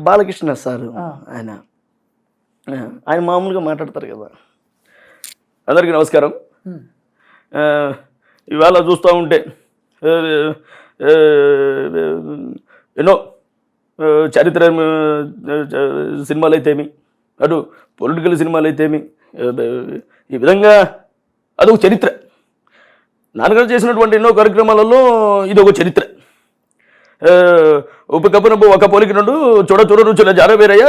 Balakrishna sir ఆయన ఆయన మామూలుగా మాట్లాడతారు కదా. అందరికీ నమస్కారం. ఇవాళ చూస్తూ ఉంటే ఎన్నో చరిత్ర సినిమాలు అయితేమి, అటు పొలిటికల్ సినిమాలు అయితేమి, ఈ విధంగా అదొక చరిత్ర. నాన్నగారు చేసినటువంటి ఎన్నో కార్యక్రమాలలో ఇది ఒక చరిత్ర. ఉపకప్పున ఒక పోలికి నుండు చూడ చూడ రుచుల జార వేరయ్య,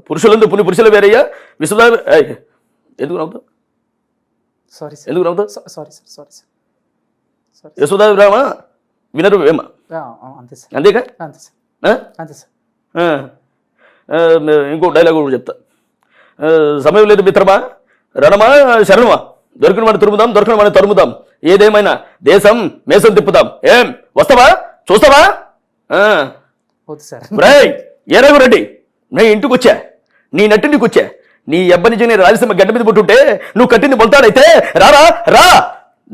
పురుషులందు పురుషుల వేరయ్య, విశ్వదా ఎందుకు నవ్వుతావు? ఎందుకు నవ్వుతావు? యశోదా రామ వినరు వేమ, అంతేకా? ఇంకో డైలాగ్ కూడా చెప్తా. సమయం లేదు మిత్రమా, రణమా శరణమా, దొరికిన వాడిని తురుముదాం, దొరికిన వాడిని తరుముదాం, ఏదేమైనా దేశం మేసం తిప్పుదాం. ఏం వస్తావా? చూస్తావా? ఏ రఘు రెడ్డి, నేను ఇంటికి వచ్చా, నీ నట్టింటికి వచ్చా. నీ అబ్బనిజీ నేను రాయలసీమ గడ్డ మీద పుట్టుంటే నువ్వు కట్టింది మొలతాడైతే రారా రా.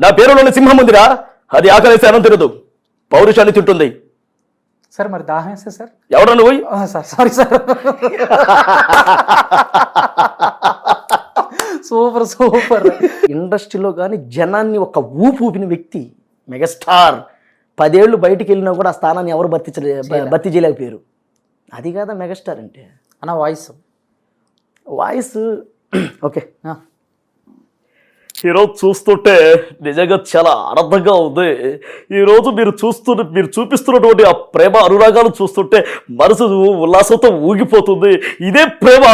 నా పేరులోని సింహం ఉందిరా, అది ఆకలేసి అనం తిరదు, పౌరుషాన్ని తింటుంది. సార్ మరి దాహం వేస్తే సార్ ఎవడన్నా పోయి సారీ సార్. Super super. ఇండస్ట్రీలో కానీ జనాన్ని ఒక ఊపిన వ్యక్తి మెగాస్టార్. 10 ఏళ్ళు బయటికి వెళ్ళినా కూడా ఆ స్థానాన్ని ఎవరు భర్తీ చేయలేకపోయారు. అది కాదా మెగాస్టార్ అంటే. అన్న వాయిస్ ఓకే. ఈరోజు చూస్తుంటే నిజంగా చాలా ఆనందంగా ఉంది. ఈరోజు మీరు చూపిస్తున్నటువంటి ఆ ప్రేమ అనురాగాలు చూస్తుంటే మనసు ఉల్లాసంతో ఊగిపోతుంది. ఇదే ప్రేమ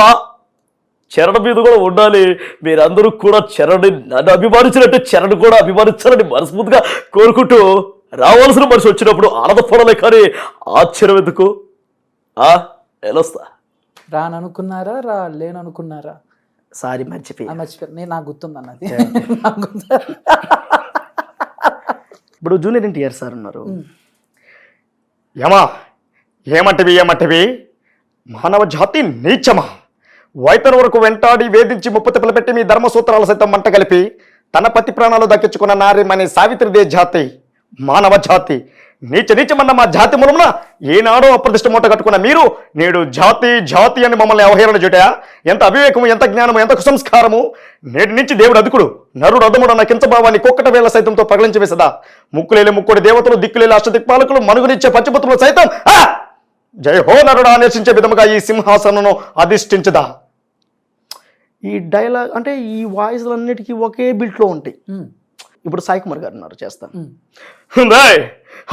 చరణ్ మీద కూడా ఉండాలి. మీరందరూ కూడా చరణ్ నన్ను అభిమానించినట్టే చరణ్ కూడా అభిమానించాలని మనస్ఫూర్తిగా కోరుకుంటూ, రావాల్సిన మనిషి వచ్చినప్పుడు ఆనందపడలే కానీ ఆశ్చర్యం ఎందుకు? ఎలొస్తా రాననుకున్నారా లేననుకున్నారా? సారీ మర్చిపోయాను. నేను నాకు గుర్తుందన్నది. ఇప్పుడు జూనియర్ ఎన్టీఆర్ సార్ ఉన్నారు. ఏమంటివి మానవ జాతి నీచమా, వైతన వరకు వెంటాడి వేధించి ముప్పతిప్పలు పెట్టి మీ ధర్మసూత్రాల సైతం మంట కలిపి తన పతి ప్రాణాలు దక్కించుకున్న నారిమణి సావిత్రిదే జాతి మానవ జాతి. నీచమన్న మా జాతి మూలమున ఏనాడో అప్రతిష్ట మూట కట్టుకున్న మీరు నేడు జాతి అని మమ్మల్ని అవహేళన చూటా? ఎంత అవివేకము, ఎంత జ్ఞానము, ఎంత కుసంస్కారము! నేటి నుంచి దేవుడు అదుకుడు, నరుడు అదముడు అన్న కించభావాన్ని కుక్కట వేల సైతంతో పగలించి వేసదా? ముక్కులేని ముక్కుడి దేవతలు, దిక్కులేని అష్టదిక్పాలకులు, మనుగునిచ్చే పంచభూతులు సైతం జయ హో నరుడా నిరసించే విధముగా ఈ సింహాసనను అధిష్ఠించదా? ఈ డైలాగ్ అంటే ఈ వాయిస్లన్నిటికీ ఒకే బిట్లో ఉంటాయి. ఇప్పుడు సాయి కుమార్ గారు ఉన్నారు, చేస్తాను.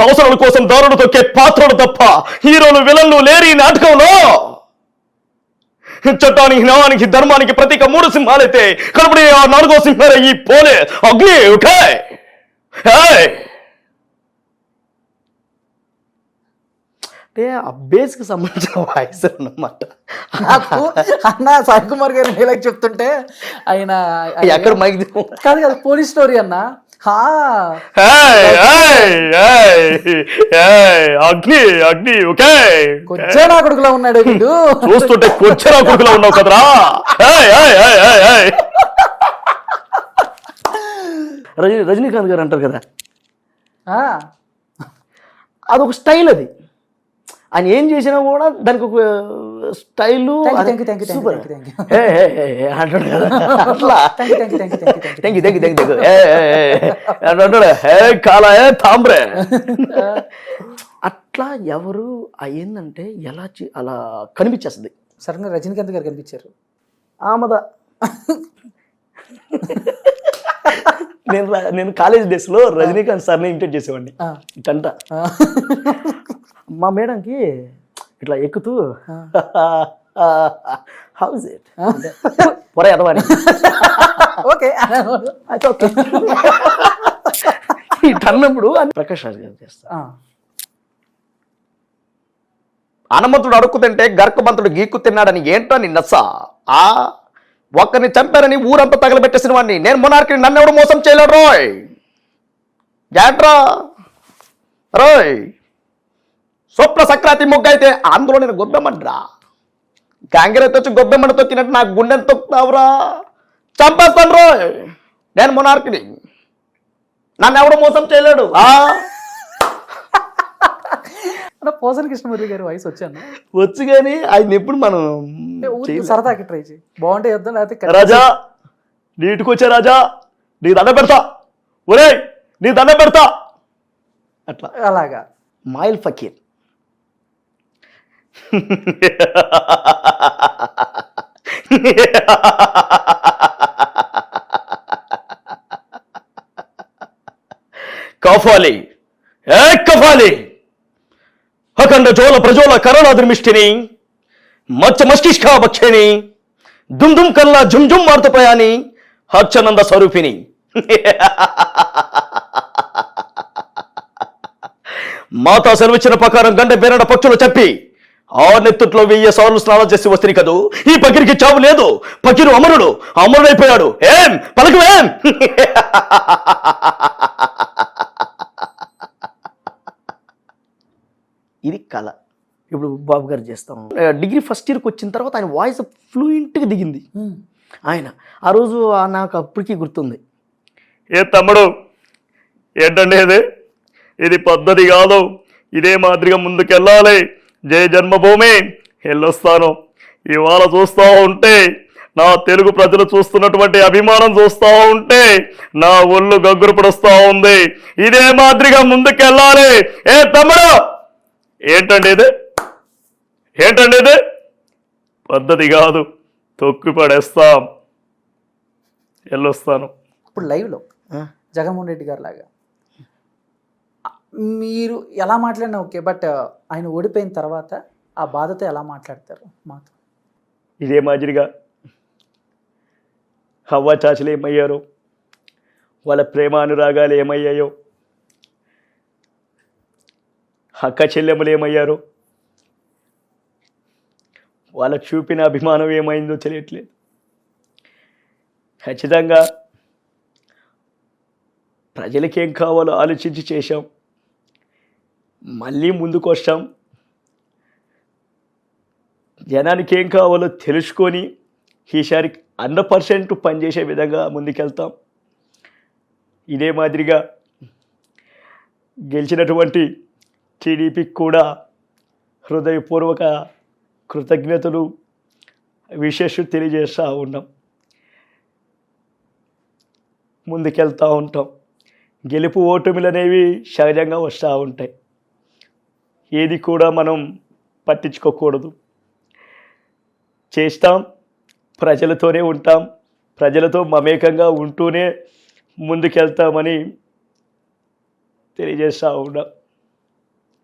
అవసరాల కోసం దారుడు తొక్కే పాత్రలు తప్ప హీరోలు విలన్లు లేరు ఈ నాటకంలో. చట్టానికి, న్యాయానికి, ధర్మానికి ప్రతీక 3 సింహాలైతే కనబడి ఆ 4వ సింహాలే ఈ పోలే అగ్ని. ఓకే, అంటే ఆ బేస్కి సంబంధించిన వాయిస్ అన్నమాట. అన్న సాయి కుమార్ గారు డైలాగ్ చెప్తుంటే ఆయన ఎక్కడ మైక్ కాదు పోలీస్ స్టోరీ అన్న. అగ్ని అగ్ని ఓకే. కొచ్చేనా కొడుకులా ఉన్నాడు వీడు, చూస్తుంటే కొచ్చేనా కొడుకులా ఉన్నావు కదరా. రజనీకాంత్ గారు అంటారు కదా, అదొక స్టైల్. అది ఆయన ఏం చేసినా కూడా దానికి ఒక స్టైలు సూపర్ అంటాడు కదా. అట్లా అంటాడు కాలా తాంబ్రే. అట్లా ఎవరు అయ్యిందంటే ఎలా అలా కనిపించేస్తుంది. సడన్గా రజనీకాంత్ గారు కనిపించారు. ఆమద నేను కాలేజ్ డేస్లో రజనీకాంత్ సార్ని ఇమిటేట్ చేసేవాడిని. గంట మా మేడంకి ఇట్లా ఎక్కుతూ హౌస్ ఇట్ పొర ఎదవాని ఓకే అన్నప్పుడు ప్రకాష్ రాజ్ గారు చేస్తా. హనుమంతుడు అడుక్కు తింటే గర్కబంతుడు గీక్కు తిన్నాడని ఏంటో నీ నచ్చ. ఒక్కరిని చంపారని ఊరంతా తగలబెట్టేసిన వాడిని నేను మొనార్కిని నన్ను ఎవడు మోసం చేయలేడు రోయ్. గ్యాట్రా రోయ్, స్వప్న సక్రాతి మొగ్గ అయితే అందులో నేను గొబ్బెమ్మడ్రా. కాంగ్రెస్ వచ్చి గొబ్బెమ్మని తొక్కినట్టు నాకు గుండెని తొక్కుతావురా. చంపేస్తాను రోయ్, నేను మొనార్కిని, నన్ను ఎవడు మోసం చేయలేడు. అన్న పోసాని కృష్ణమూర్తి గారి వాయిస్ వచ్చాను వచ్చు కానీ ఆయన ఎప్పుడు మనం సరదాకి ట్రై చేయి బాగుంటే చేద్దాం లేకపోతే రాజా నీటికి వచ్చే రాజా నీ దండ పెడతా ఒరే నీ దండ పెడతా అట్లా అలాగా మాయిల్ ఫకీర్ కఫాలి ఏ కఫాలి అఖండ జోల ప్రజోల కరుణాద్రిమిష్టిని మచ్చ మస్తిష్కా భక్షిణి దుమ్ దుమ్ కల్లా జుమ్ జుమ్ మార్తపయాని హర్చనంద స్వరూపిణి మాతా సెలవిచ్చిన ప్రకారం గంట బేరడ పక్షులు చెప్పి ఆ నెత్తుట్లో 1000 సార్లు స్నానం చేసి వస్తుంది కదూ ఈ పకిరికి చావు లేదు పకిరు అమరుడు అమరుడైపోయాడు ఏం పలకవేం ఇది కళ ఇప్పుడు బాబు గారు చేస్తాం డిగ్రీ ఫస్ట్ ఇయర్కి వచ్చిన తర్వాత ఆయన వాయిస్ ఫ్లూయెంట్గా దిగింది ఆయన ఆ రోజు నాకు అప్పటికీ గుర్తుంది ఏ తమ్ముడు ఏంటండి ఇది పద్ధతి కాదు ఇదే మాదిరిగా ముందుకెళ్ళాలి జయ జన్మభూమి వెళ్ళొస్తాను ఇవాళ చూస్తూ ఉంటే నా తెలుగు ప్రజలు చూస్తున్నటువంటి అభిమానం చూస్తూ ఉంటే నా ఒళ్ళు గగ్గురు పడుస్తూ ఉంది ఇదే మాదిరిగా ముందుకెళ్ళాలి ఏ తమ్ముడు ఏంటండి ఇది పద్ధతి కాదు తొక్కి పడేస్తాం వెళ్ళొస్తాను ఇప్పుడు లైవ్లో జగన్మోహన్ రెడ్డి గారు లాగా మీరు ఎలా మాట్లాడినా ఓకే బట్ ఆయన ఓడిపోయిన తర్వాత ఆ బాధతో ఎలా మాట్లాడతారు మాతో ఇదే మాదిరిగా హవ్వ చాచులు ఏమయ్యారో వాళ్ళ ప్రేమ అనురాగాలు ఏమయ్యాయో అక్క చెల్లెమ్మలు ఏమయ్యారో వాళ్ళకు చూపిన అభిమానం ఏమైందో తెలియట్లేదు ఖచ్చితంగా ప్రజలకేం కావాలో ఆలోచించి చేశాం మళ్ళీ ముందుకు వస్తాం జనానికి ఏం కావాలో తెలుసుకొని ఈసారి 100% పనిచేసే విధంగా ముందుకెళ్తాం ఇదే మాదిరిగా గెలిచినటువంటి టీడీపీకి కూడా హృదయపూర్వక కృతజ్ఞతలు విశేషం తెలియజేస్తూ ఉన్నాం ముందుకెళ్తూ ఉంటాం గెలుపు ఓటమిలు అనేవి సహజంగా వస్తూ ఉంటాయి ఏది కూడా మనం పట్టించుకోకూడదు చేస్తాం ప్రజలతోనే ఉంటాం ప్రజలతో మమేకంగా ఉంటూనే ముందుకెళ్తామని తెలియజేస్తూ ఉన్నాం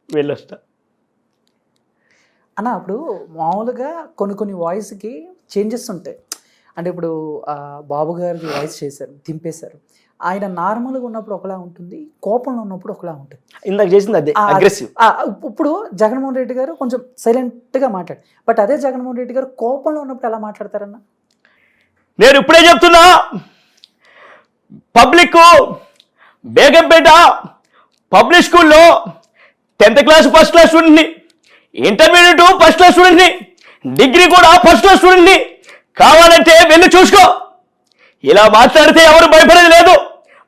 వెళ్ళొస్తా అన్న అప్పుడు మామూలుగా కొన్ని వాయిస్కి చేంజెస్ ఉంటాయి అంటే ఇప్పుడు బాబు గారికి వాయిస్ చేశారు దింపేశారు ఆయన నార్మల్గా ఉన్నప్పుడు ఒకలా ఉంటుంది కోపంలో ఉన్నప్పుడు ఒకలా ఉంటుంది ఇందాక చేసింది అదే అగ్రెసివ్ ఇప్పుడు జగన్మోహన్ రెడ్డి గారు కొంచెం సైలెంట్గా మాట్లాడు బట్ అదే జగన్మోహన్ రెడ్డి గారు కోపంలో ఉన్నప్పుడు ఎలా మాట్లాడతారన్న నేను ఇప్పుడే చెప్తున్నా పబ్లిక్ బేగంపేట పబ్లిక్ స్కూల్లో 10th క్లాస్ ఫస్ట్ క్లాస్ స్టూడెంట్ని ఇంటర్మీడియట్ ఫస్ట్ క్లాస్ స్టూడెంట్ని డిగ్రీ కూడా ఫస్ట్ క్లాస్ స్టూడెంట్ని కావాలంటే వెళ్ళి చూసుకో ఇలా మాట్లాడితే ఎవరు భయపడేది లేదు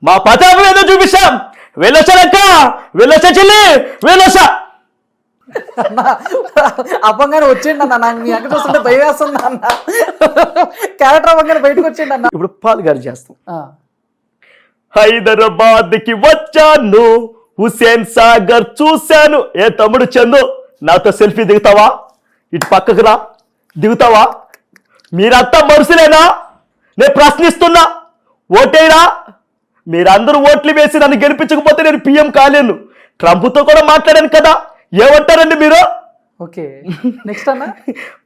మా ప్రతాపం ఏదో చూపిస్తాం వెళ్ళొచ్చానక్క వెళ్ళొచ్చా చెల్లి వెళ్ళొచ్చా అన్న అవ్వంగానే వచ్చిండి అన్న నాకు మీ అంక చూస్తుంటే భయం వేస్తుంది అన్న క్యారెక్టర్ అవ్వగానే బయటకు వచ్చిండి అన్న ఇప్పుడు పాల్ గారు చేస్తాం హైదరాబాద్కి వచ్చాను హుసేన్ సాగర్ చూశాను ఏ తమ్ముడు చందు నాతో సెల్ఫీ దిగుతావా ఇటు పక్కకు రా దిగుతావా మీరంతా మనుషులేనా నేను ప్రశ్నిస్తున్నా ఓటేరా మీరందరూ ఓట్లు వేసి నన్ను గెలిపించకపోతే నేను పిఎం కాలేను ట్రంప్తో కూడా మాట్లాడాను కదా ఏమంటారండి మీరు ఓకే నెక్స్ట్ అన్న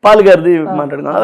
పాల్ గారిది మాట్లాడుకున్నా